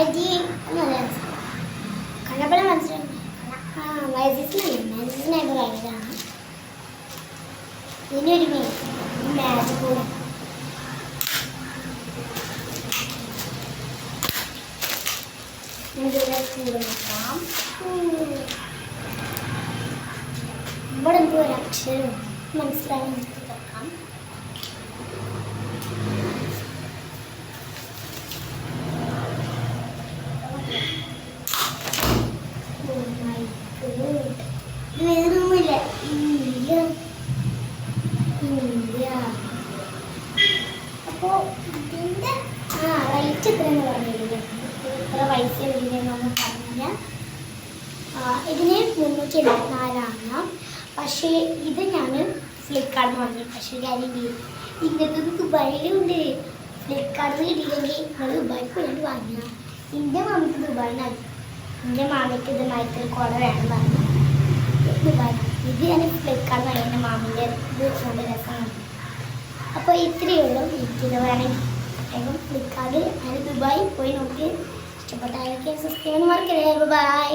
അരി എന്നല്ല കണ്ണപ്പഴം മനസ്സിലായി. മൈസീസിനായിട്ട് കഴിഞ്ഞതാണ്. ഇതിനൊരു മാജിക് കൂടെ കൂടെ നോക്കാം. ഇവിടെ എന്തോ ഒരു അക്ഷരം മനസ്സിലായി നോക്കാം. വേറൊന്നുമില്ല. India India. അപ്പോൾ ഇതിൻ്റെ റേറ്റ് എത്രയെന്ന് പറഞ്ഞില്ലേ? ഇത്ര പൈസ വരുന്നതെന്ന് പറഞ്ഞാൽ ഇതിന് 384. പക്ഷേ ഇത് ഞാൻ ഫ്ലിപ്കാർട്ടിൽ വാങ്ങി. പക്ഷേ കാര്യം ഇങ്ങനത്തെ ദുബായിലുണ്ട്. ഫ്ലിപ്കാർട്ടിൽ കിട്ടിയില്ലെങ്കിൽ നിങ്ങൾ ദുബായിൽ പോയിട്ട് വാങ്ങിയ. എൻ്റെ മാമിക്ക് ദുബായിനാണ്. എൻ്റെ മാമിക്ക് ഇത് മൈത്തിൽ കുട വേണം പറഞ്ഞു ദുബായ്. ഇത് ഞാൻ ഫ്ലിപ്കാർട്ട് വാങ്ങി. എൻ്റെ മാമിൻ്റെ ഇത് നല്ല രസമാണ്. അപ്പോൾ ഇത്രയേ ഉള്ളൂ. എനിക്കിത് വേണമെങ്കിൽ വേഗം ഫ്ലിപ്കാർട്ട് അതിന് ദുബായി പോയി നോക്കി. ഇഷ്ടപ്പെട്ടാലൊക്കെ സബ്സ്ക്രൈബ് ചെയ്യാൻ മറക്കരുത്. ബൈ.